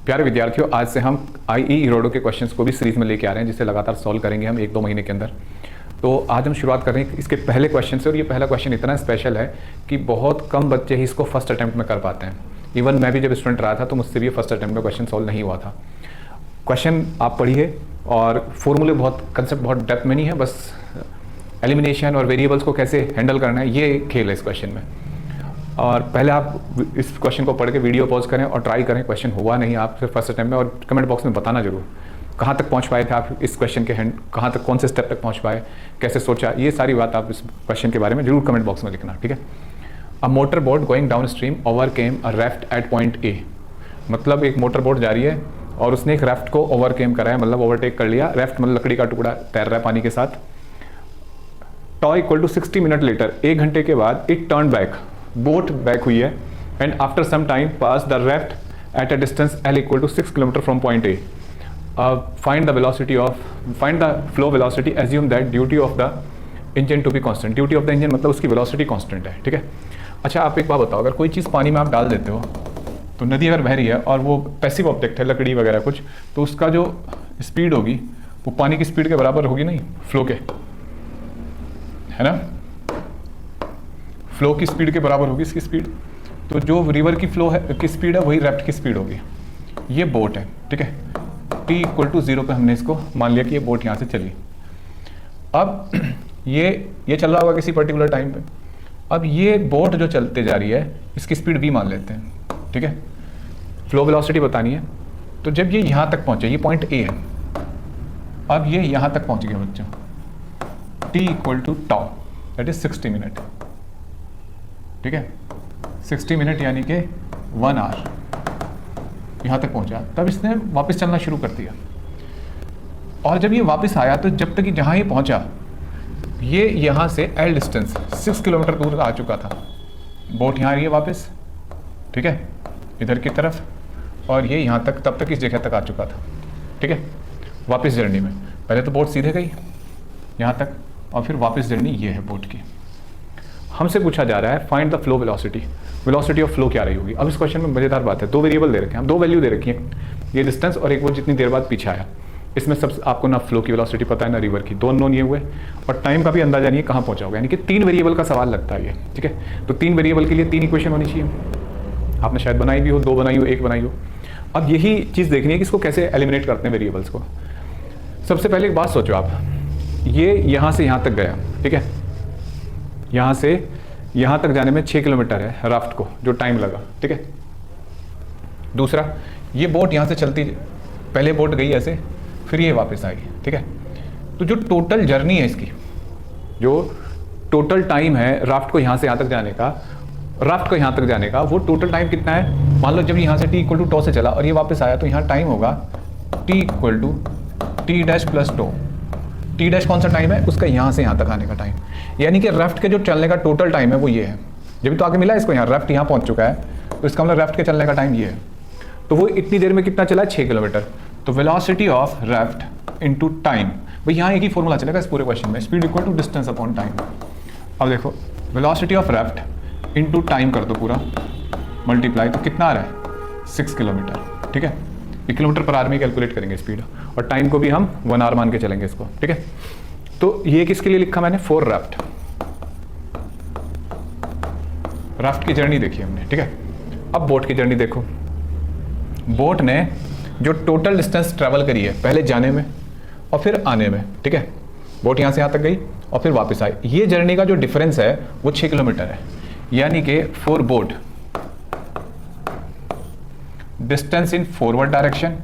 प्यारे विद्यार्थियों, आज से हम IE इरोडो के क्वेश्चंस को भी सीरीज में लेके आ रहे हैं, जिसे लगातार सॉल्व करेंगे हम 1-2 महीने के अंदर। तो आज हम शुरुआत कर रहे हैं इसके पहले क्वेश्चन से, और ये पहला क्वेश्चन इतना स्पेशल है कि बहुत कम बच्चे ही इसको फर्स्ट अटैम्प्ट में कर पाते हैं। इवन मैं भी जब स्टूडेंट रहा था तो मुझसे भी फर्स्ट अटैम्प्ट में क्वेश्चन सॉल्व नहीं हुआ था। क्वेश्चन आप पढ़िए, और फॉर्मूले बहुत, कंसेप्ट बहुत डेप्थ में नहीं है, बस एलिमिनेशन और वेरिएबल्स को कैसे हैंडल करना है, ये खेल है इस क्वेश्चन में। और पहले आप इस क्वेश्चन को पढ़ के वीडियो पॉज करें और ट्राई करें। क्वेश्चन हुआ नहीं आप सिर्फ फर्स्ट अटैम्प्ट में, और कमेंट बॉक्स में बताना जरूर कहाँ तक पहुँच पाए थे आप इस क्वेश्चन के कहाँ तक, कौन से स्टेप तक पहुँच पाए, कैसे सोचा, ये सारी बात आप इस क्वेश्चन के बारे में जरूर कमेंट बॉक्स में लिखना, ठीक है। A motor boat going downstream overcame a raft at point A. मतलब एक मोटर बोट जा रही है और उसने एक राफ्ट को ओवरकेम करा है, मतलब ओवरटेक कर लिया। राफ्ट मतलब लकड़ी का टुकड़ा तैर रहा है पानी के साथ। Tau equal to 60 minute later, 1 घंटे के बाद it turn back, boat back हुई है। And after some time pass the raft at a distance L equal to 6 kilometre from point A. Find the flow velocity, assume that duty of the engine to be constant. Duty of the engine मतलब उसकी velocity constant है, ठीक है। अच्छा, आप एक बात बताओ, अगर कोई चीज़ पानी में आप डाल देते हो तो नदी अगर बह रही है और वो पैसिव ऑब्जेक्ट है, लकड़ी वगैरह कुछ, तो उसका जो स्पीड होगी वो पानी की स्पीड के बराबर होगी नहीं, फ्लो के, है ना। फ्लो की स्पीड के बराबर होगी इसकी स्पीड। तो जो रिवर की फ्लो है की स्पीड है वही राफ्ट की स्पीड होगी। ये बोट है, ठीक है। t इक्वल टू 0 पे हमने इसको मान लिया कि ये बोट यहाँ से चली। अब ये चल रहा होगा किसी पर्टिकुलर टाइम पे। अब ये बोट जो चलते जा रही है इसकी स्पीड v मान लेते हैं, ठीक है। फ्लो वेलोसिटी बतानी है। तो जब ये यहाँ तक पहुँचे, ये पॉइंट A है, अब ये यहाँ तक पहुँच गया बच्चों। t equal to tau, that is 60 minute, ठीक है। 60 मिनट यानी कि 1 आवर यहाँ तक पहुँचा। तब इसने वापस चलना शुरू कर दिया, और जब ये वापस आया तो जब तक जहाँ ये पहुँचा, ये यहाँ से L डिस्टेंस 6 किलोमीटर दूर आ चुका था। बोट यहाँ आ रही है वापस, ठीक है, इधर की तरफ, और ये यहाँ तक, तब तक इस जगह तक आ चुका था, ठीक है। वापस जर्नी में पहले तो बोट सीधे गई यहाँ तक, और फिर वापस जर्नी ये है बोट की। हमसे पूछा जा रहा है find the flow velocity, velocity of flow क्या रही होगी। अब इस क्वेश्चन में मजेदार बात है, 2 वेरिएबल दे रखे हैं, हम 2 वैल्यू दे रखी है, ये डिस्टेंस और एक वो जितनी देर बाद पीछे आया। इसमें सब आपको ना फ्लो की वेलोसिटी पता है ना रिवर की, 2 अननोन ये हुए, और टाइम का भी अंदाजा नहीं है कहाँ पहुँचा होगा, यानी कि 3 वेरिएबल का सवाल लगता है ये, ठीक है। तो 3 वेरिएबल के लिए 3 इक्वेशन होनी चाहिए। आपने शायद बनाई भी हो, 2 बनाई हो, 1 बनाई हो। अब यही चीज़ देखनी है कि इसको कैसे एलिमिनेट करते हैं वेरिएबल्स को। सबसे पहले एक बात सोचो आप, ये यहाँ से यहाँ तक गया, ठीक है। यहाँ से यहाँ तक जाने में 6 किलोमीटर है राफ्ट को, जो टाइम लगा, ठीक है। दूसरा, ये बोट यहाँ से चलती, पहले बोट गई ऐसे, फिर ये वापस आई, ठीक है। तो जो टोटल जर्नी है इसकी, जो टोटल टाइम है राफ्ट को यहाँ से यहाँ तक जाने का, वो टोटल टाइम कितना है। मान लो जब यहाँ से t इक्वल टू टॉ से चला और ये वापस आया, तो यहाँ टाइम होगा t equal to T dash plus tau. T dash कौन सा टाइम है, उसका यहाँ से यहाँ तक आने का टाइम, यानी कि राफ्ट के जो चलने का टोटल टाइम है वो ये है। जब तो आगे मिला इसको, यहाँ राफ्ट यहाँ पहुँच चुका है, तो इसका मतलब राफ्ट के चलने का टाइम ये है। तो वो इतनी देर में कितना चला, 6 किलोमीटर। तो velocity of raft into time, भाई यहाँ एक ही फॉर्मूला चलेगा इस पूरे क्वेश्चन में, speed equal to distance upon time. अब देखो, velocity of raft into time कर दो पूरा मल्टीप्लाई, तो कितना आ रहा है, 6 किलोमीटर, ठीक है। ये किलोमीटर पर आवर में कैलकुलेट करेंगे स्पीड, और टाइम को भी हम 1 आवर मान के चलेंगे इसको, ठीक है। तो ये किसके लिए लिखा मैंने, फॉर राफ्ट। राफ्ट की जर्नी देखी हमने, ठीक है। अब बोट की जर्नी देखो। बोट ने जो टोटल डिस्टेंस ट्रैवल करी है, पहले जाने में और फिर आने में, ठीक है। बोट यहाँ से यहाँ तक गई और फिर वापस आई। ये जर्नी का जो डिफरेंस है वो 6 किलोमीटर है, यानी कि for boat distance in forward direction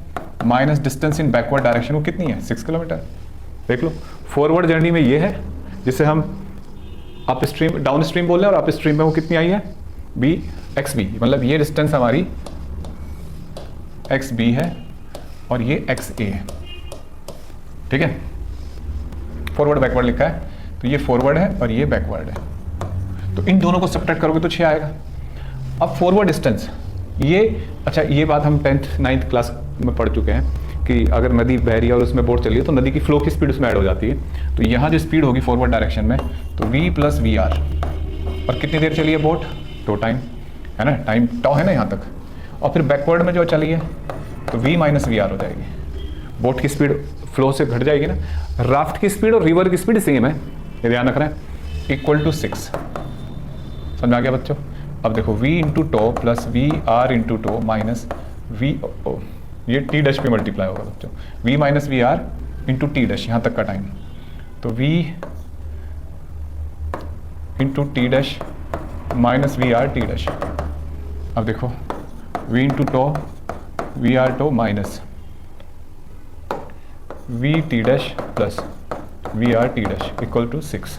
minus distance in backward direction, वो कितनी है, 6 किलोमीटर। देख लो, फॉरवर्ड जर्नी में ये है, जिसे हम अप स्ट्रीम, डाउन स्ट्रीम बोल रहे हैं, और अप स्ट्रीम में वो कितनी आई है, बी एक्स बी, मतलब ये डिस्टेंस हमारी एक्स बी है और ये एक्स ए है, ठीक है। फॉरवर्ड बैकवर्ड लिखा है, तो ये फॉरवर्ड है और ये बैकवर्ड है। तो इन दोनों को सब्ट्रैक्ट करोगे तो 6 आएगा। अब फॉरवर्ड डिस्टेंस, ये अच्छा, ये बात हम 10th 9th क्लास में पढ़ चुके हैं कि अगर नदी बह रही है और उसमें बोट चल रही है तो नदी की फ्लो की स्पीड उसमें ऐड हो जाती है। तो यहाँ जो स्पीड होगी फॉरवर्ड डायरेक्शन में, तो v प्लस वी आर, और कितनी देर चली है बोट, टो टाइम, है ना, टाइम टॉ है ना यहाँ तक। और फिर बैकवर्ड में जो चली है तो v माइनस वी आर हो जाएगी। बोट की स्पीड फ्लो से घट जाएगी ना। राफ्ट की स्पीड और रिवर की स्पीड सेम है, ये ध्यान रखना है, इक्वल टू 6। समझ आ गया बच्चों? अब देखो v into tau plus V R into tau minus V, ये टी डैश पे मल्टीप्लाई होगा बच्चों, v minus V R into T dash, यहाँ तक का टाइम, तो v into T dash minus V R T dash. अब देखो v into tau V R tau minus V T dash plus V R T dash equal to 6।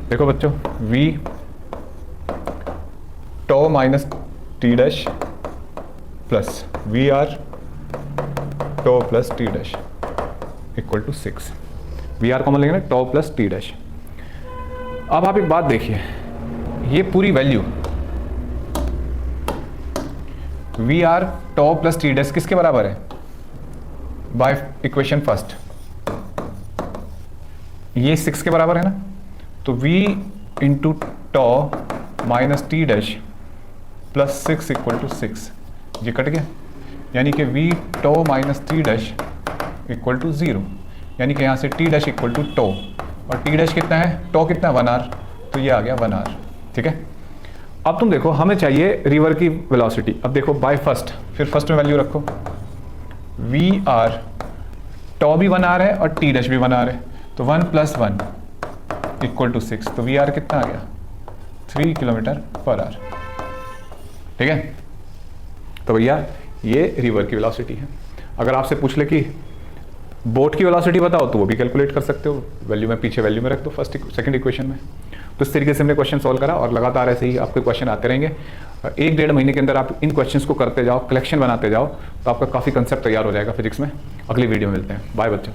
देखो बच्चों v tau minus T dash plus V R tau plus T dash equal to 6। V R common लेंगे ना, to plus T dash. अब आप एक बात देखिए, ये पूरी value V R tau plus T dash किसके बराबर है? बाय इक्वेशन फर्स्ट ये 6 के बराबर है ना, तो v into tau minus T dash plus 6 equal to 6, ये कट गया, यानी कि v tau minus T dash equal to 0, यानी कि यहाँ से T dash equal to tau, और टी डैश कितना है, टो कितना 1 आर, तो ये आ गया 1 आर। ठीक है, अब तुम देखो हमें चाहिए रिवर की वेलोसिटी। अब देखो बाय फर्स्ट, फिर फर्स्ट में वैल्यू रखो, वी आर टो भी 1 आर है और टी डैश भी 1 आर है, तो 1 प्लस 1 इक्वल टू 6, तो वी आर कितना आ गया 3 किलोमीटर पर आवर। ठीक है, तो भैया ये रिवर की वेलोसिटी है। अगर आपसे पूछ ले कि बोट की वेलोसिटी बताओ तो वो भी कैलकुलेट कर सकते हो, वैल्यू में पीछे वैल्यू में रख दो फर्स्ट सेकंड इक्वेशन में। तो इस तरीके से हमने क्वेश्चन सॉल्व करा और लगातार ऐसे ही आपके क्वेश्चन आते रहेंगे। 1-1.5 महीने के अंदर आप इन क्वेश्चंस को करते जाओ, कलेक्शन बनाते जाओ, तो आपका काफ़ी कंसेप्ट तैयार हो जाएगा फिजिक्स में। अगली वीडियो में मिलते हैं, बाय बच्चों।